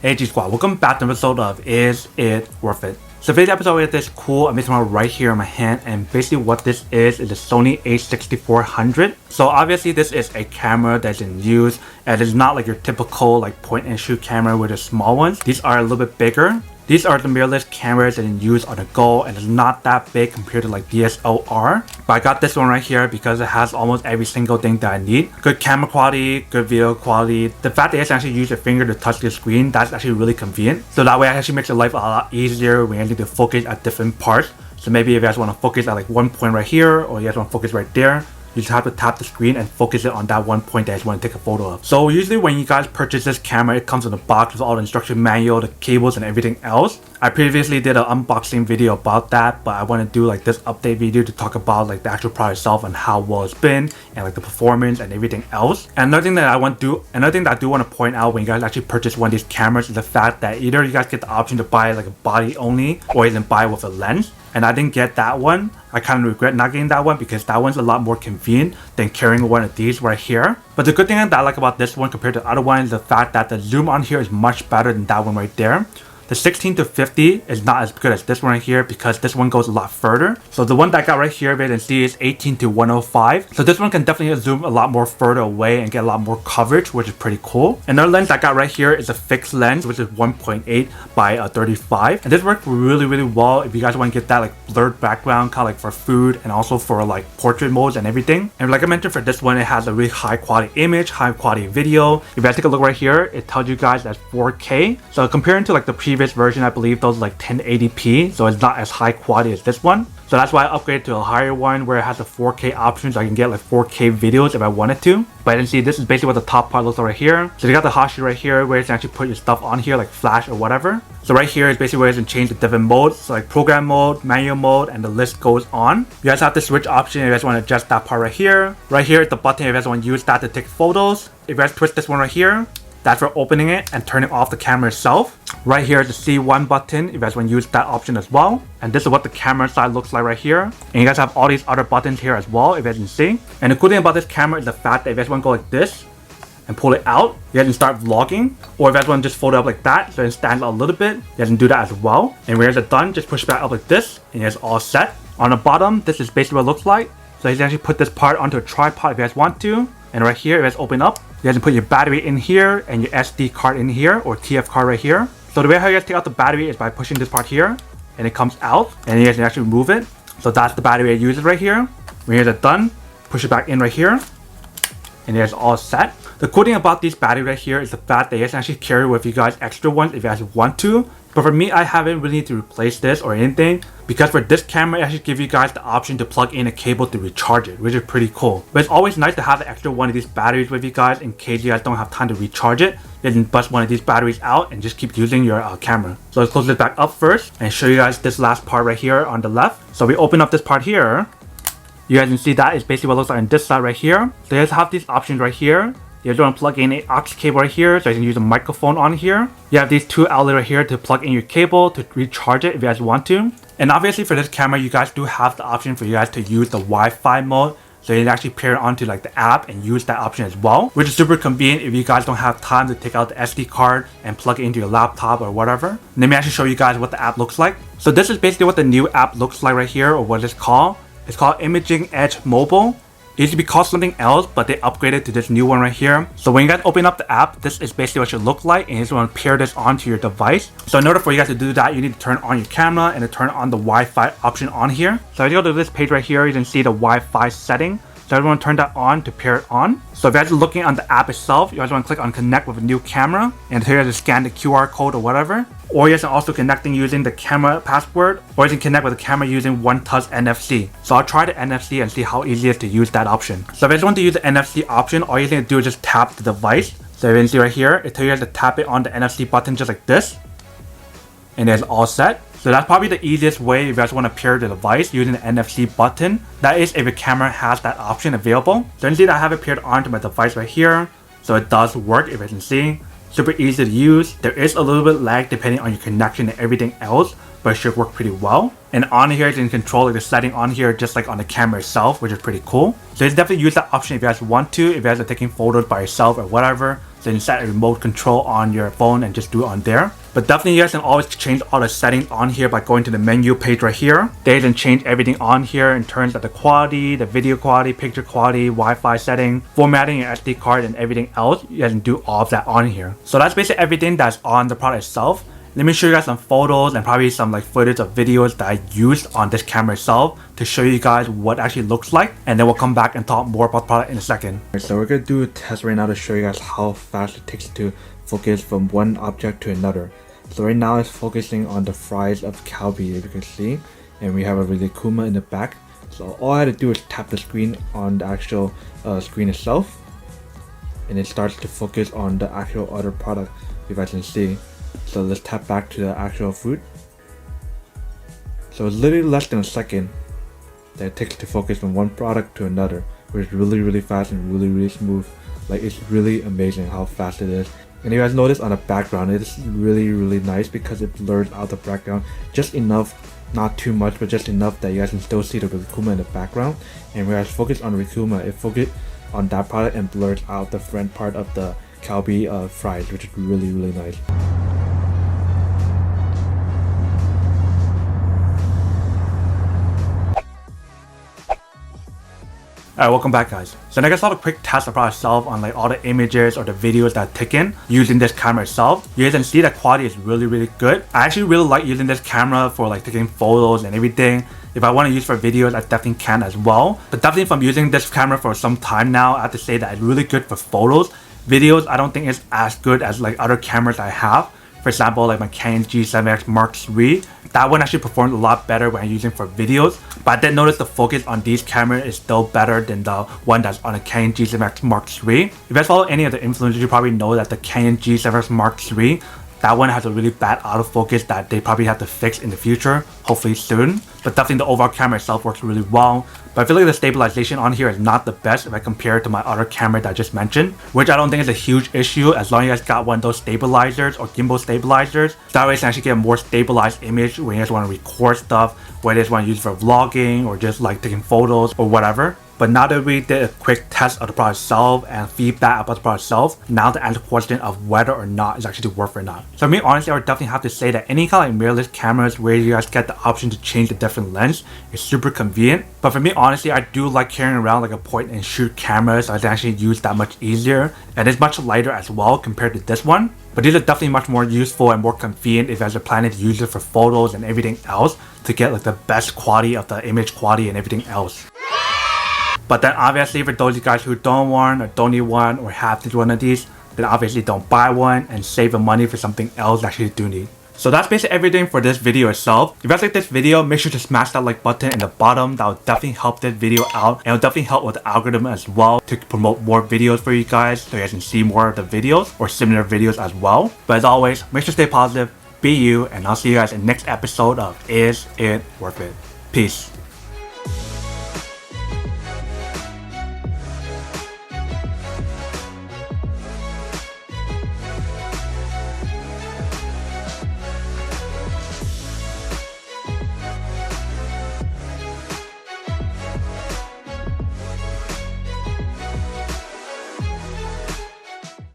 Hey G Squad, welcome back to an episode of Is It Worth It? So today's episode is this cool amazing one right here in my hand, and basically what this is the Sony a6400. So obviously this is a camera that's in use, and it's not like your typical like point and shoot camera with the small ones. These are a little bit bigger. These are the mirrorless cameras that you use on the go, and it's not that big compared to like DSLR. But I got this one right here because it has almost every single thing that I need. Good camera quality, good video quality. The fact that you can actually use your finger to touch the screen, that's actually really convenient. So that way it actually makes your life a lot easier when you need to focus at different parts. So maybe if you guys want to focus at like one point right here, or you guys want to focus right there, you just have to tap the screen and focus it on that one point that you want to take a photo of. So usually when you guys purchase this camera, it comes in a box with all the instruction manual, the cables and everything else. I previously did an unboxing video about that, but I want to do like this update video to talk about like the actual product itself and how well it's been and like the performance and everything else. And another thing that I do want to point out when you guys actually purchase one of these cameras is the fact that either you guys get the option to buy like a body only, or you can buy with a lens. And I didn't get that one. I kind of regret not getting that one because that one's a lot more convenient than carrying one of these right here. But the good thing that I like about this one compared to the other one is the fact that the zoom on here is much better than that one right there. The 16 to 50 is not as good as this one right here because this one goes a lot further. So the one that I got right here, you can see, is 18 to 105. So this one can definitely zoom a lot more further away and get a lot more coverage, which is pretty cool. Another lens I got right here is a fixed lens, which is 1.8 by 35. And this works really well if you guys want to get that like blurred background, kind of like for food and also for like portrait modes and everything. And like I mentioned, for this one, it has a really high quality image, high quality video. If you guys take a look right here, it tells you guys that's 4K. So comparing to like the previous version, I believe those like 1080p, so it's not as high quality as this one. So that's why I upgraded to a higher one where it has the 4K option, so I can get like 4K videos if I wanted to. But you can see this is basically what the top part looks like right here. So you got the hot shoe right here where you can actually put your stuff on here like flash or whatever. So right here is basically where you can change the different modes, so like program mode, manual mode, and the list goes on. You guys have the switch option if you guys want to adjust that part right here. Right here is the button if you guys want to use that to take photos. If you guys twist this one right here, that's for opening it and turning off the camera itself. Right here is the C1 button if you guys want to use that option as well. And this is what the camera side looks like right here. And you guys have all these other buttons here as well if you guys can see. And the cool thing about this camera is the fact that if you guys want to go like this and pull it out, you guys can start vlogging. Or if you guys want to just fold it up like that, so it stands out a little bit, you guys can do that as well. And when you guys are done, just push it back up like this and it's all set. On the bottom, this is basically what it looks like. So you can actually put this part onto a tripod if you guys want to. And right here, if you guys open up, you guys can put your battery in here and your SD card in here, or TF card right here. So the way how you guys take out the battery is by pushing this part here, and it comes out, and you guys can actually remove it. So that's the battery I use it right here. When you guys are done, push it back in right here, and you guys are all set. The cool thing about these batteries right here is the fact that you guys can actually carry with you guys extra ones if you guys want to. But for me, I haven't really need to replace this or anything, because for this camera, it actually gives you guys the option to plug in a cable to recharge it, which is pretty cool. But it's always nice to have an extra one of these batteries with you guys in case you guys don't have time to recharge it. You can bust one of these batteries out and just keep using your camera. So let's close this back up first and show you guys this last part right here on the left. So we open up this part here. You guys can see that is basically what it looks like on this side right here. So you guys have these options right here. You guys want to plug in an aux cable right here, so you can use a microphone on here. You have these two outlets right here to plug in your cable to recharge it if you guys want to. And obviously for this camera, you guys do have the option for you guys to use the Wi-Fi mode, so you can actually pair it onto like the app and use that option as well, which is super convenient if you guys don't have time to take out the SD card and plug it into your laptop or whatever. Let me actually show you guys what the app looks like. So this is basically what the new app looks like right here, or what it's called. It's called Imaging Edge Mobile. It used to be called something else, but they upgraded to this new one right here. So when you guys open up the app, this is basically what it should look like, and you just want to pair this onto your device. So in order for you guys to do that, you need to turn on your camera and to turn on the Wi-Fi option on here. So if you go to this page right here, you can see the Wi-Fi setting. So I want to turn that on to pair it on. So if you guys are looking on the app itself, you guys want to click on connect with a new camera, and here you guys scan the QR code or whatever. Or you guys are also connecting using the camera password, or you can connect with the camera using One Touch NFC. So I'll try the NFC and see how easy it is to use that option. So if you guys want to use the NFC option, all you need to do is just tap the device. So you can see right here, it tells you guys to tap it on the NFC button just like this, and it's all set. So that's probably the easiest way if you guys want to pair the device using the NFC button. That is if your camera has that option available. So you can see that I have it paired onto my device right here. So it does work if you can see. Super easy to use. There is a little bit lag depending on your connection and everything else, but it should work pretty well. And on here, you can control like the setting on here just like on the camera itself, which is pretty cool. So you definitely use that option if you guys want to, if you guys are taking photos by yourself or whatever. So you can set a remote control on your phone and just do it on there. But definitely you guys can always change all the settings on here by going to the menu page right here. They can change everything on here in terms of the quality, the video quality, picture quality, Wi-Fi setting, formatting your SD card and everything else. You guys can do all of that on here. So that's basically everything that's on the product itself. Let me show you guys some photos and probably some like footage of videos that I used on this camera itself to show you guys what it actually looks like, and then we'll come back and talk more about the product in a second. So we're gonna do a test right now to show you guys how fast it takes to focus from one object to another. So right now it's focusing on the fries of Calbee, as you can see, and we have a really Kuma in the back. So all I had to do is tap the screen on the actual screen itself, and it starts to focus on the actual other product, if I can see. So let's tap back to the actual food. So it's literally less than a second that it takes to focus from one product to another, which is really fast and really smooth. Like, it's really amazing how fast it is. And you guys notice on the background, it is really nice because it blurs out the background just enough, not too much, but just enough that you guys can still see the Rikuma in the background. And when I focus on Rikuma, it focuses on that product and blurs out the front part of the Calbee fries, which is really nice. Alright, welcome back guys. So now I saw a quick test of myself on like all the images or the videos that I've taken using this camera itself. You guys can see the quality is really good. I actually really like using this camera for like taking photos and everything. If I want to use for videos, I definitely can as well. But definitely from using this camera for some time now, I have to say that it's really good for photos. Videos, I don't think it's as good as like other cameras I have. For example, like my Canon G7X Mark III, that one actually performed a lot better when I'm using for videos. But I did notice the focus on these cameras is still better than the one that's on a Canon G7X Mark III. If you guys follow any of the influencers, you probably know that the Canon G7X Mark III, that one has a really bad autofocus that they probably have to fix in the future, hopefully soon. But definitely the overall camera itself works really well. But I feel like the stabilization on here is not the best if I compare it to my other camera that I just mentioned, which I don't think is a huge issue as long as you guys got one of those stabilizers or gimbal stabilizers. That way you can actually get a more stabilized image when you guys want to record stuff, whether you just want to use it for vlogging or just like taking photos or whatever. But now that we did a quick test of the product itself and feedback about the product itself, now to answer the question of whether or not it's actually worth it or not. So for me, honestly, I would definitely have to say that any kind of like mirrorless cameras where you guys get the option to change the different lens is super convenient. But for me, honestly, I do like carrying around like a point and shoot camera, so I can actually use that much easier. And it's much lighter as well compared to this one. But these are definitely much more useful and more convenient if you guys are planning to use it for photos and everything else to get like the best quality of the image quality and everything else. But then obviously for those of you guys who don't want or don't need one or have to do one of these, then obviously don't buy one and save the money for something else that you do need. So that's basically everything for this video itself. If you guys like this video, make sure to smash that like button in the bottom. That will definitely help this video out, and it will definitely help with the algorithm as well to promote more videos for you guys so you guys can see more of the videos or similar videos as well. But as always, make sure to stay positive, be you, and I'll see you guys in the next episode of Is It Worth It? Peace.